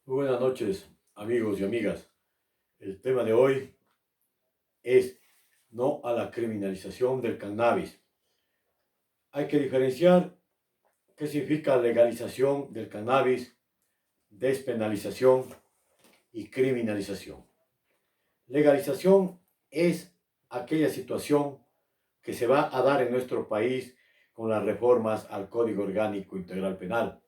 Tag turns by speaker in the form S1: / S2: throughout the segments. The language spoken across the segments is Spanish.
S1: Muy buenas noches, amigos y amigas. El tema de hoy es no a la criminalización del cannabis. Hay que diferenciar qué significa legalización del cannabis, despenalización y criminalización. Legalización es aquella situación que se va a dar en nuestro país con las reformas al Código Orgánico Integral Penal.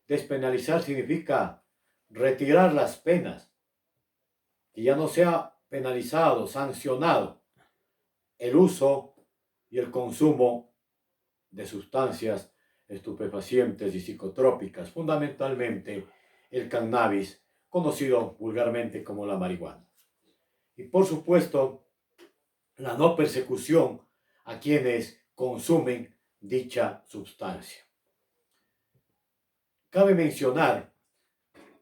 S1: Despenalizar significa retirar las penas, que ya no sea penalizado, sancionado el uso y el consumo de sustancias estupefacientes y psicotrópicas, fundamentalmente el cannabis, conocido vulgarmente como la marihuana. Y por supuesto, la no persecución a quienes consumen dicha sustancia. Cabe mencionar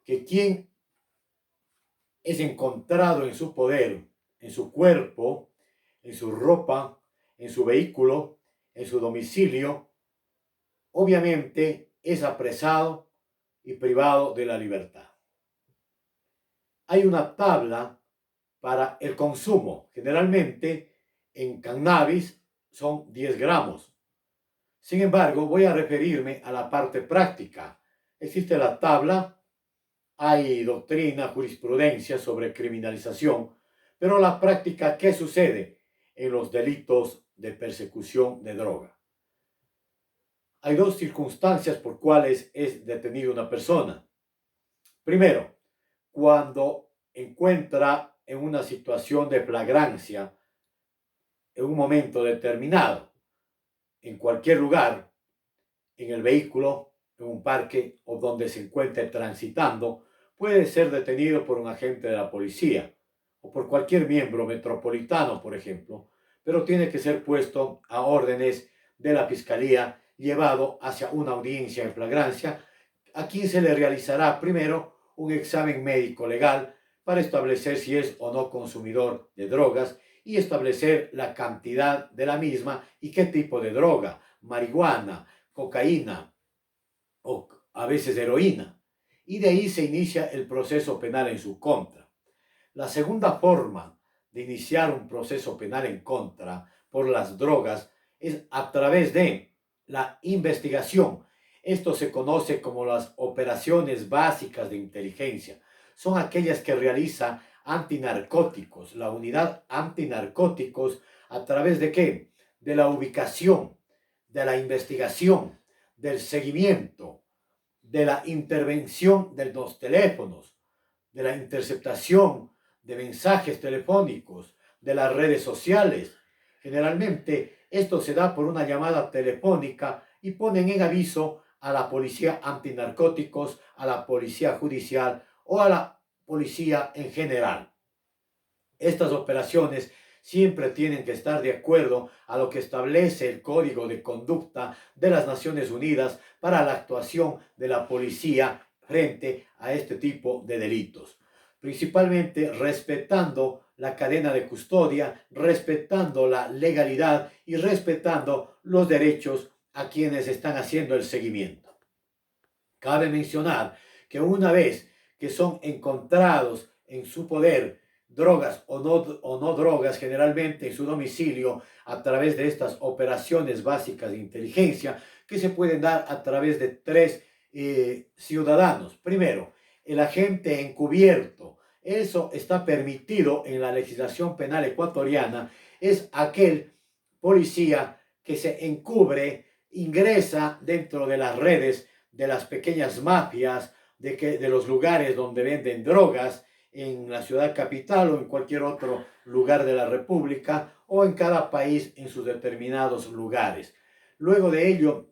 S1: que quien es encontrado en su poder, en su cuerpo, en su ropa, en su vehículo, en su domicilio, obviamente es apresado y privado de la libertad. Hay una tabla para el consumo. Generalmente en cannabis son 10 gramos. Sin embargo, voy a referirme a la parte práctica. Existe la tabla, hay doctrina, jurisprudencia sobre criminalización, pero la práctica, ¿qué sucede en los delitos de persecución de droga? Hay dos circunstancias por cuales es detenida una persona. Primero, cuando encuentra en una situación de flagrancia, en un momento determinado, en cualquier lugar, en el vehículo, en un parque o donde se encuentre transitando, puede ser detenido por un agente de la policía o por cualquier miembro metropolitano, por ejemplo, pero tiene que ser puesto a órdenes de la fiscalía, llevado hacia una audiencia en flagrancia, a quien se le realizará primero un examen médico legal para establecer si es o no consumidor de drogas y establecer la cantidad de la misma y qué tipo de droga, marihuana, cocaína o a veces heroína. Y de ahí se inicia el proceso penal en su contra. La segunda forma de iniciar un proceso penal en contra por las drogas es a través de la investigación. Esto se conoce como las operaciones básicas de inteligencia. Son aquellas que realiza antinarcóticos, la unidad antinarcóticos, a través de qué? De la ubicación, de la investigación, del seguimiento, de la intervención de los teléfonos, de la interceptación de mensajes telefónicos, de las redes sociales. Generalmente esto se da por una llamada telefónica y ponen en aviso a la policía antinarcóticos, a la policía judicial o a la policía en general. Estas operaciones siempre tienen que estar de acuerdo a lo que establece el Código de Conducta de las Naciones Unidas para la actuación de la policía frente a este tipo de delitos, principalmente respetando la cadena de custodia, respetando la legalidad y respetando los derechos a quienes están haciendo el seguimiento. Cabe mencionar que una vez que son encontrados en su poder drogas o no drogas, generalmente en su domicilio, a través de estas operaciones básicas de inteligencia, que se pueden dar a través de tres ciudadanos. Primero, el agente encubierto. Eso está permitido en la legislación penal ecuatoriana. Es aquel policía que se encubre, ingresa dentro de las redes de las pequeñas mafias, de los lugares donde venden drogas, en la ciudad capital o en cualquier otro lugar de la República o en cada país en sus determinados lugares. Luego de ello,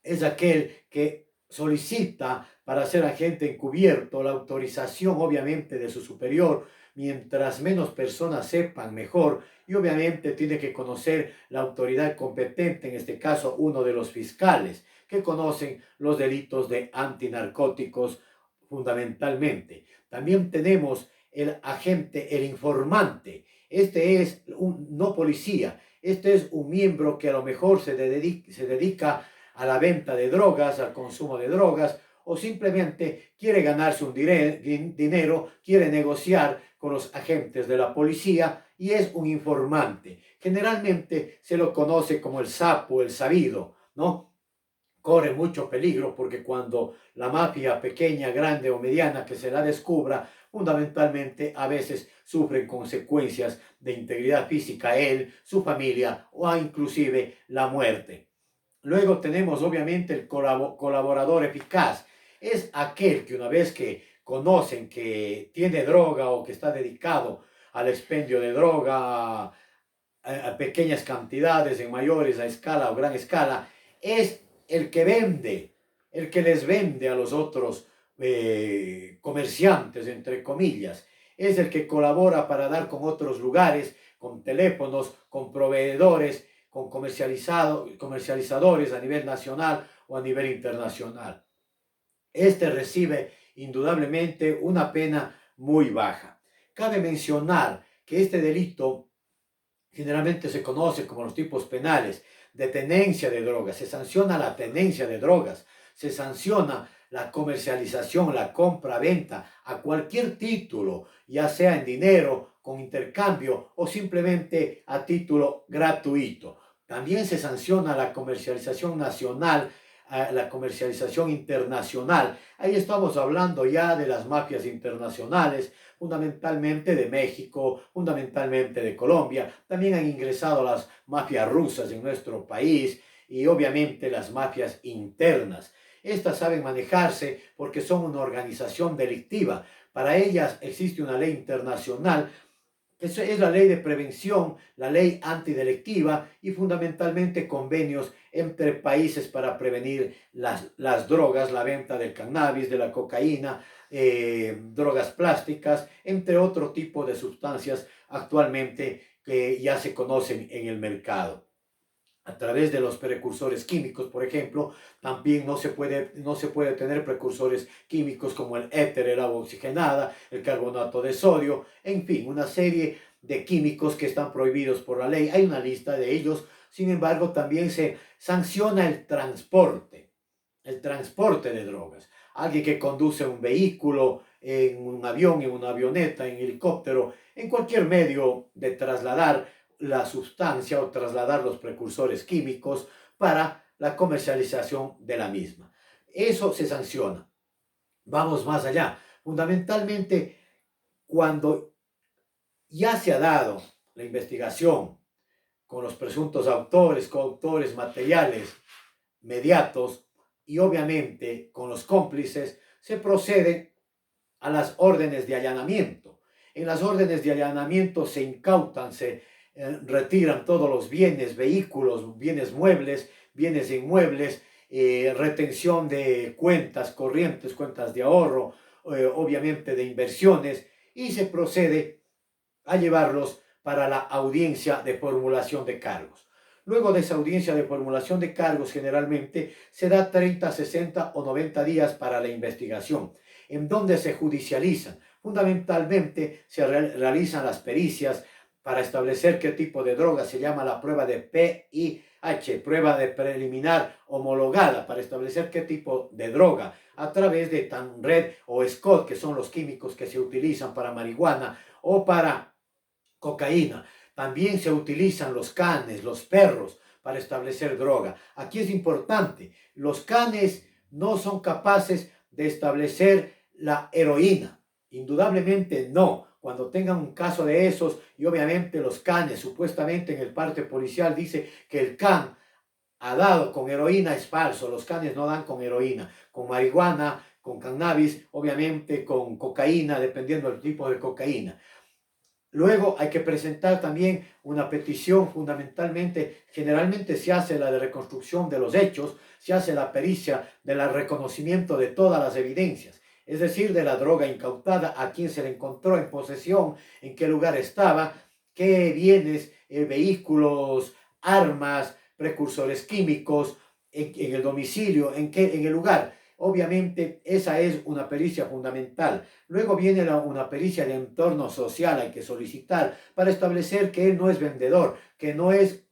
S1: es aquel que solicita para ser agente encubierto la autorización obviamente de su superior. Mientras menos personas sepan, mejor. Y obviamente tiene que conocer la autoridad competente, en este caso uno de los fiscales, que conocen los delitos de antinarcóticos fundamentalmente. También tenemos el agente, el informante. Este es un no policía. Este es un miembro que a lo mejor se dedica a la venta de drogas, al consumo de drogas, o simplemente quiere ganarse un dinero, quiere negociar con los agentes de la policía y es un informante. Generalmente se lo conoce como el sapo, el sabido, ¿no? Corre mucho peligro porque cuando la mafia pequeña, grande o mediana que se la descubra, fundamentalmente a veces sufren consecuencias de integridad física él, su familia o inclusive la muerte. Luego tenemos obviamente el colaborador eficaz. Es aquel que una vez que conocen que tiene droga o que está dedicado al expendio de droga a pequeñas cantidades, en mayores, a escala o gran escala, es el que vende, el que les vende a los otros comerciantes, entre comillas. Es el que colabora para dar con otros lugares, con teléfonos, con proveedores, con comercializadores a nivel nacional o a nivel internacional. Este recibe indudablemente una pena muy baja. Cabe mencionar que este delito generalmente se conoce como los tipos penales de tenencia de drogas. Se sanciona la tenencia de drogas, se sanciona la comercialización, la compra-venta a cualquier título, ya sea en dinero, con intercambio o simplemente a título gratuito. También se sanciona la comercialización nacional, la comercialización internacional. Ahí estamos hablando ya de las mafias internacionales, fundamentalmente de México, fundamentalmente de Colombia. También han ingresado las mafias rusas en nuestro país y obviamente las mafias internas. Estas saben manejarse porque son una organización delictiva. Para ellas existe una ley internacional. Eso es la ley de prevención, la ley antidelictiva y fundamentalmente convenios entre países para prevenir las drogas, la venta del cannabis, de la cocaína, drogas plásticas, entre otro tipo de sustancias actualmente que ya se conocen en el mercado. A través de los precursores químicos, por ejemplo, también no se puede tener precursores químicos como el éter, el agua oxigenada, el carbonato de sodio, en fin, una serie de químicos que están prohibidos por la ley. Hay una lista de ellos, sin embargo, también se sanciona el transporte de drogas. Alguien que conduce un vehículo, en un avión, en una avioneta, en helicóptero, en cualquier medio de trasladar la sustancia o trasladar los precursores químicos para la comercialización de la misma. Eso se sanciona. Vamos más allá. Fundamentalmente, cuando ya se ha dado la investigación con los presuntos autores, coautores materiales, mediatos y obviamente con los cómplices, se procede a las órdenes de allanamiento. En las órdenes de allanamiento se incautan, se retiran todos los bienes, vehículos, bienes muebles, bienes inmuebles, retención de cuentas corrientes, cuentas de ahorro, obviamente de inversiones, y se procede a llevarlos para la audiencia de formulación de cargos. Luego de esa audiencia de formulación de cargos, generalmente se da 30, 60 o 90 días para la investigación, en donde se judicializan. Fundamentalmente se realizan las pericias para establecer qué tipo de droga. Se llama la prueba de PIH, prueba de preliminar homologada, para establecer qué tipo de droga, a través de TANRED o SCOT, que son los químicos que se utilizan para marihuana o para cocaína. También se utilizan los canes, los perros, para establecer droga. Aquí es importante, los canes no son capaces de establecer la heroína. Indudablemente no. Cuando tengan un caso de esos, y obviamente los canes, supuestamente en el parte policial dice que el can ha dado con heroína, es falso. Los canes no dan con heroína, con marihuana, con cannabis, obviamente con cocaína, dependiendo del tipo de cocaína. Luego hay que presentar también una petición, fundamentalmente, generalmente se hace la de reconstrucción de los hechos, se hace la pericia del reconocimiento de todas las evidencias, es decir, de la droga incautada, a quién se le encontró en posesión, en qué lugar estaba, qué bienes, vehículos, armas, precursores químicos, en el domicilio, en el lugar. Obviamente esa es una pericia fundamental. Luego viene una pericia de entorno social, hay que solicitar para establecer que él no es vendedor, que no es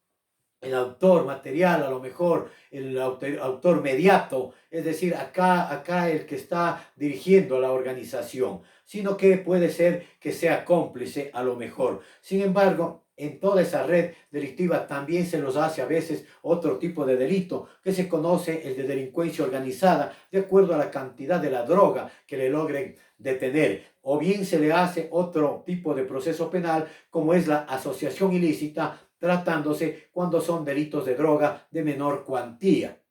S1: el autor material, a lo mejor el autor mediato, es decir, acá el que está dirigiendo la organización, sino que puede ser que sea cómplice a lo mejor. Sin embargo, en toda esa red delictiva también se los hace a veces otro tipo de delito que se conoce el de delincuencia organizada, de acuerdo a la cantidad de la droga que le logren detener. O bien se le hace otro tipo de proceso penal, como es la asociación ilícita, tratándose cuando son delitos de droga de menor cuantía.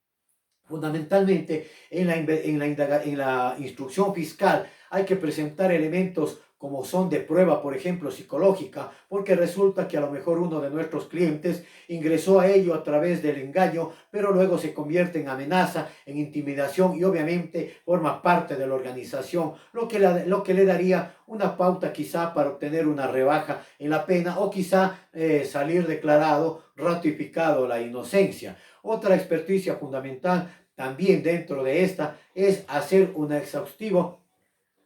S1: Fundamentalmente, en la instrucción fiscal hay que presentar elementos como son de prueba, por ejemplo, psicológica, porque resulta que a lo mejor uno de nuestros clientes ingresó a ello a través del engaño, pero luego se convierte en amenaza, en intimidación y obviamente forma parte de la organización, lo que le daría una pauta quizá para obtener una rebaja en la pena o quizá salir declarado, ratificado la inocencia. Otra experticia fundamental también dentro de esta es hacer un exhaustivo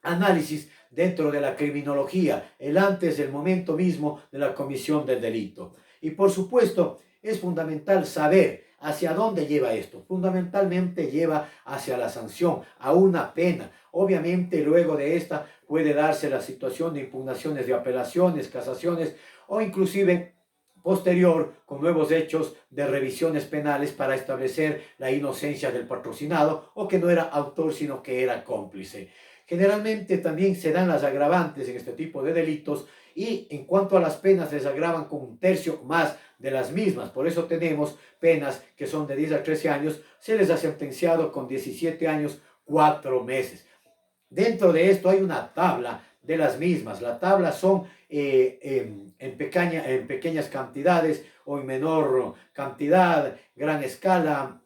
S1: análisis dentro de la criminología, el antes del momento mismo de la comisión del delito. Y por supuesto, es fundamental saber hacia dónde lleva esto. Fundamentalmente lleva hacia la sanción, a una pena. Obviamente, luego de esta puede darse la situación de impugnaciones de apelaciones, casaciones o inclusive posterior con nuevos hechos de revisiones penales para establecer la inocencia del patrocinado o que no era autor sino que era cómplice. Generalmente también se dan las agravantes en este tipo de delitos y en cuanto a las penas les agravan con un tercio más de las mismas. Por eso tenemos penas que son de 10 a 13 años, se les ha sentenciado con 17 años, 4 meses. Dentro de esto hay una tabla de las mismas. La tabla son en pequeñas cantidades o en menor cantidad, gran escala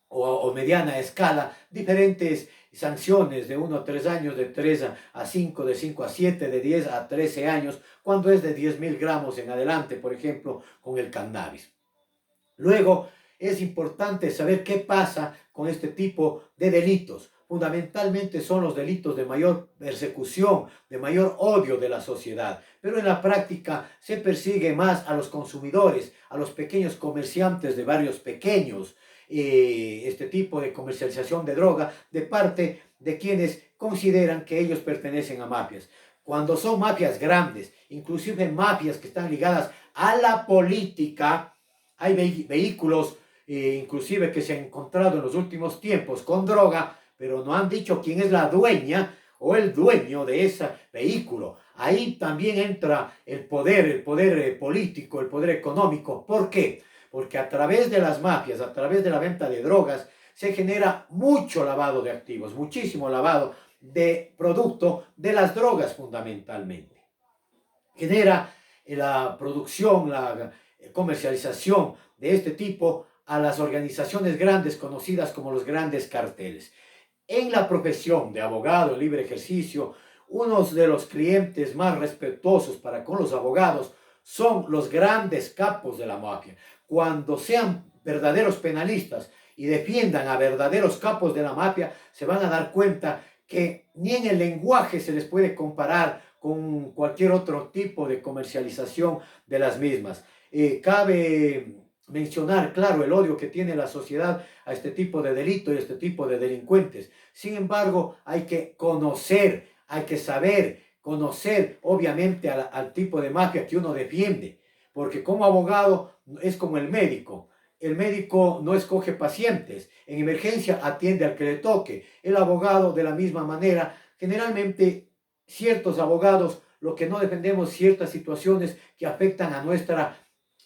S1: o mediana escala, diferentes sanciones de 1 a 3 años, de 3 a 5, de 5 a 7, de 10 a 13 años, cuando es de 10.000 gramos en adelante, por ejemplo, con el cannabis. Luego, es importante saber qué pasa con este tipo de delitos. Fundamentalmente son los delitos de mayor persecución, de mayor odio de la sociedad, pero en la práctica se persigue más a los consumidores, a los pequeños comerciantes de barrios pequeños, este tipo de comercialización de droga de parte de quienes consideran que ellos pertenecen a mafias. Cuando son mafias grandes, inclusive mafias que están ligadas a la política, hay vehículos inclusive que se han encontrado en los últimos tiempos con droga, pero no han dicho quién es la dueña o el dueño de ese vehículo. Ahí también entra el poder político, el poder económico. ¿Por qué? Porque a través de las mafias, a través de la venta de drogas, se genera mucho lavado de activos, muchísimo lavado de producto de las drogas fundamentalmente. Genera la producción, la comercialización de este tipo a las organizaciones grandes conocidas como los grandes carteles. En la profesión de abogado, libre ejercicio, uno de los clientes más respetuosos para con los abogados son los grandes capos de la mafia. Cuando sean verdaderos penalistas y defiendan a verdaderos capos de la mafia, se van a dar cuenta que ni en el lenguaje se les puede comparar con cualquier otro tipo de comercialización de las mismas. Cabe mencionar, claro, el odio que tiene la sociedad a este tipo de delito y a este tipo de delincuentes. Sin embargo, hay que conocer, hay que saber, conocer obviamente al tipo de mafia que uno defiende, porque como abogado es como el médico. El médico no escoge pacientes, en emergencia atiende al que le toque. El abogado de la misma manera, generalmente ciertos abogados lo que no defendemos ciertas situaciones que afectan a nuestra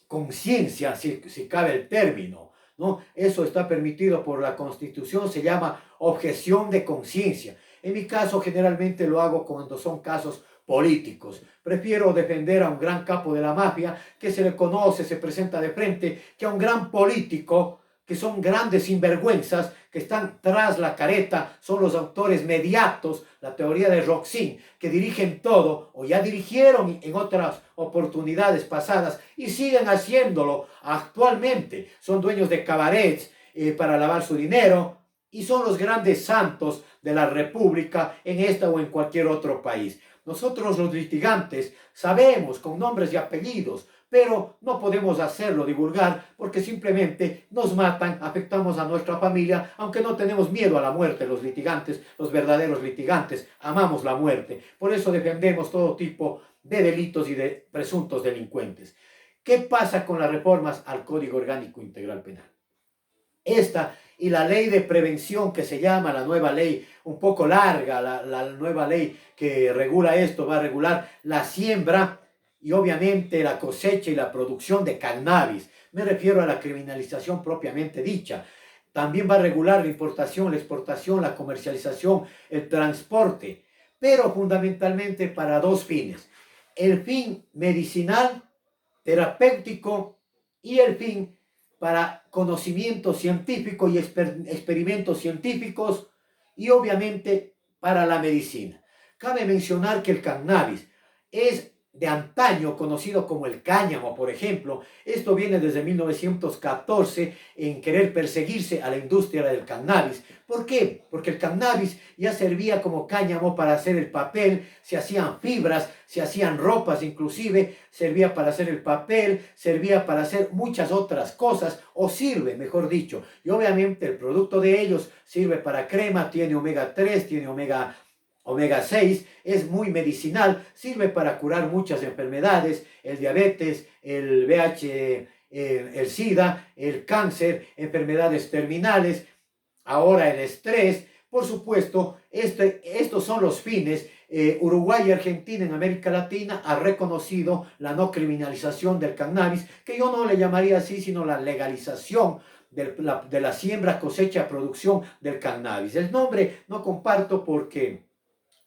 S1: conciencia, si cabe el término, ¿no? Eso está permitido por la Constitución, se llama objeción de conciencia. En mi caso, generalmente lo hago cuando son casos políticos. Prefiero defender a un gran capo de la mafia que se le conoce, se presenta de frente, que a un gran político que son grandes sinvergüenzas, que están tras la careta, son los autores mediatos, la teoría de Roxin, que dirigen todo, o ya dirigieron en otras oportunidades pasadas, y siguen haciéndolo actualmente. Son dueños de cabarets para lavar su dinero, y son los grandes santos de la República en esta o en cualquier otro país. Nosotros los litigantes sabemos con nombres y apellidos, pero no podemos hacerlo, divulgar, porque simplemente nos matan, afectamos a nuestra familia, aunque no tenemos miedo a la muerte, los litigantes, los verdaderos litigantes, amamos la muerte. Por eso defendemos todo tipo de delitos y de presuntos delincuentes. ¿Qué pasa con las reformas al Código Orgánico Integral Penal? Esta y la ley de prevención que se llama la nueva ley, un poco larga, la nueva ley que regula esto, va a regular la siembra y obviamente la cosecha y la producción de cannabis. Me refiero a la criminalización propiamente dicha. También va a regular la importación, la exportación, la comercialización, el transporte, pero fundamentalmente para dos fines. El fin medicinal, terapéutico y el fin para conocimiento científico y experimentos científicos y obviamente para la medicina. Cabe mencionar que el cannabis es de antaño conocido como el cáñamo, por ejemplo. Esto viene desde 1914 en querer perseguirse a la industria del cannabis. ¿Por qué? Porque el cannabis ya servía como cáñamo para hacer el papel, se hacían fibras, se hacían ropas inclusive, servía para hacer el papel, servía para hacer muchas otras cosas, o sirve, mejor dicho. Y obviamente el producto de ellos sirve para crema, tiene omega 3, tiene omega 6, es muy medicinal, sirve para curar muchas enfermedades, el diabetes, el VIH, el SIDA, el cáncer, enfermedades terminales, ahora el estrés. Por supuesto, estos son los fines. Uruguay y Argentina en América Latina ha reconocido la no criminalización del cannabis, que yo no le llamaría así, sino la legalización de la siembra, cosecha, producción del cannabis. El nombre no comparto porque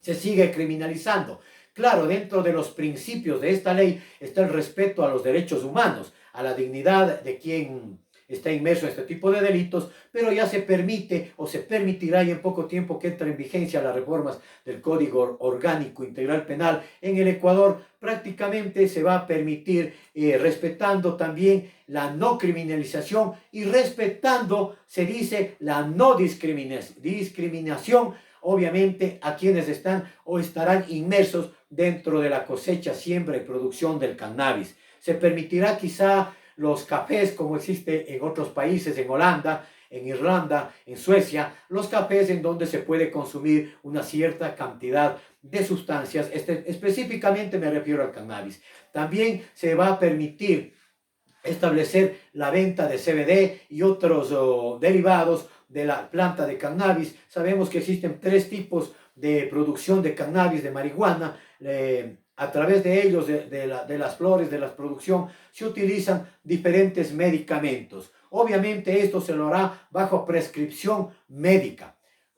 S1: se sigue criminalizando. Claro, dentro de los principios de esta ley está el respeto a los derechos humanos, a la dignidad de quien está inmerso en este tipo de delitos, pero ya se permite o se permitirá y en poco tiempo que entre en vigencia las reformas del Código Orgánico Integral Penal en el Ecuador, prácticamente se va a permitir, respetando también la no criminalización y respetando, se dice, la no discriminación, obviamente a quienes están o estarán inmersos dentro de la cosecha, siembra y producción del cannabis. Se permitirá quizá los cafés, como existe en otros países, en Holanda, en Irlanda, en Suecia, los cafés en donde se puede consumir una cierta cantidad de sustancias, específicamente me refiero al cannabis. También se va a permitir establecer la venta de CBD y otros derivados de la planta de cannabis. Sabemos que existen tres tipos de producción de cannabis, de marihuana. A través de ellos, de las flores, de la producción, se utilizan diferentes medicamentos. Obviamente esto se lo hará bajo prescripción médica.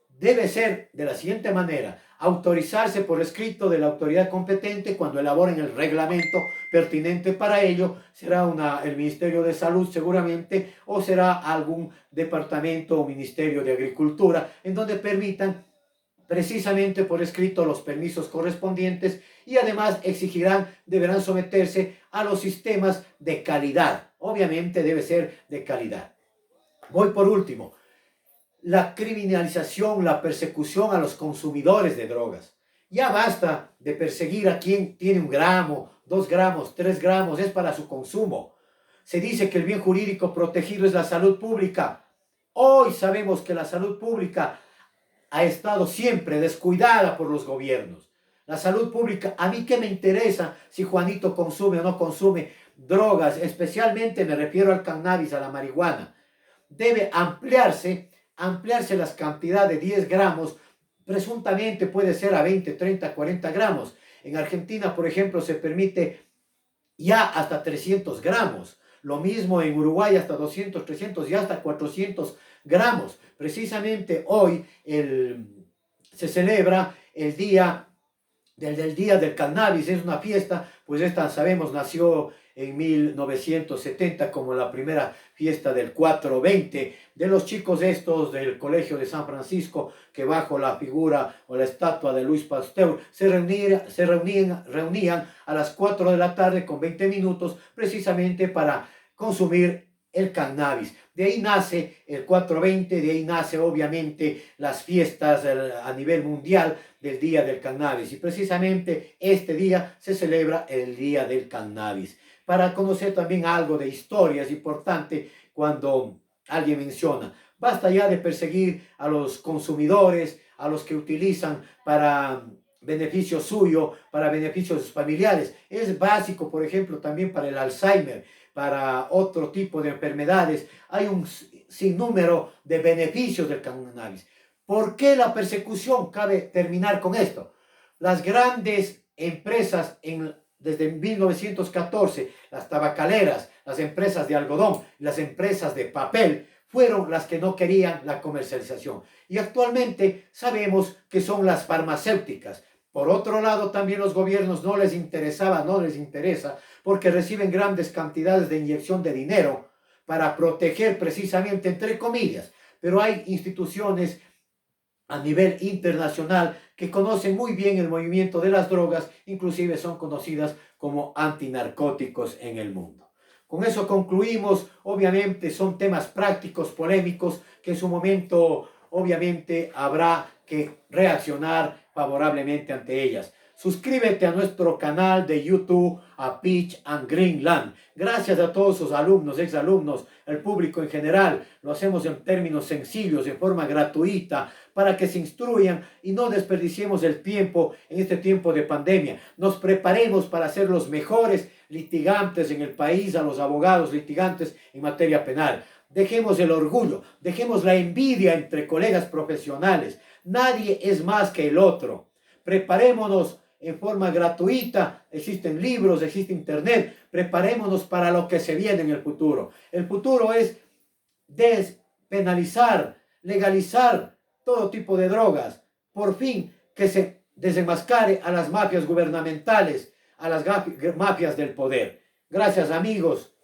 S1: Debe ser de la siguiente manera: autorizarse por escrito de la autoridad competente cuando elaboren el reglamento pertinente para ello. Será el Ministerio de Salud seguramente, o será algún departamento o Ministerio de Agricultura, en donde permitan precisamente por escrito los permisos correspondientes, y además deberán someterse a los sistemas de calidad. Obviamente debe ser de calidad. Voy por último. La criminalización, la persecución a los consumidores de drogas. Ya basta de perseguir a quien tiene 1 gramo, 2 gramos, 3 gramos, es para su consumo. Se dice que el bien jurídico protegido es la salud pública. Hoy sabemos que la salud pública ha estado siempre descuidada por los gobiernos. La salud pública, ¿a mí qué me interesa si Juanito consume o no consume drogas? Especialmente me refiero al cannabis, a la marihuana. Debe ampliarse las cantidades de 10 gramos, presuntamente puede ser a 20, 30, 40 gramos. En Argentina, por ejemplo, se permite ya hasta 300 gramos. Lo mismo en Uruguay, hasta 200, 300 y hasta 400 gramos. Precisamente hoy se celebra el día del cannabis. Es una fiesta, pues esta, sabemos, nació en 1970 como la primera fiesta del 420 de los chicos estos del Colegio de San Francisco, que bajo la figura o la estatua de Luis Pasteur se reunían a las 4 de la tarde con 20 minutos precisamente para consumir el cannabis. De ahí nace el 420, de ahí nace obviamente las fiestas a nivel mundial del Día del Cannabis. Y precisamente este día se celebra el Día del Cannabis. Para conocer también algo de historia es importante cuando alguien menciona, basta ya de perseguir a los consumidores, a los que utilizan para beneficio suyo, para beneficios familiares. Es básico, por ejemplo, también para el Alzheimer, para otro tipo de enfermedades. Hay un sinnúmero de beneficios del cannabis. ¿Por qué la persecución? Cabe terminar con esto. Las grandes empresas desde 1914, las tabacaleras, las empresas de algodón, las empresas de papel, fueron las que no querían la comercialización. Y actualmente sabemos que son las farmacéuticas. Por otro lado, también los gobiernos no les interesa, porque reciben grandes cantidades de inyección de dinero para proteger precisamente, entre comillas. Pero hay instituciones a nivel internacional que conocen muy bien el movimiento de las drogas, inclusive son conocidas como antinarcóticos en el mundo. Con eso concluimos. Obviamente son temas prácticos, polémicos, que en su momento obviamente habrá que reaccionar favorablemente ante ellas. Suscríbete a nuestro canal de YouTube, a Peach and Greenland. Gracias a todos sus alumnos, exalumnos, el público en general. Lo hacemos en términos sencillos, de forma gratuita, para que se instruyan y no desperdiciemos el tiempo en este tiempo de pandemia. Nos preparemos para ser los mejores litigantes en el país, a los abogados litigantes en materia penal. Dejemos el orgullo, dejemos la envidia entre colegas profesionales. Nadie es más que el otro. Preparémonos en forma gratuita, existen libros, existe internet, preparémonos para lo que se viene en el futuro. El futuro es despenalizar, legalizar todo tipo de drogas, por fin que se desenmascare a las mafias gubernamentales, a las mafias del poder. Gracias, amigos.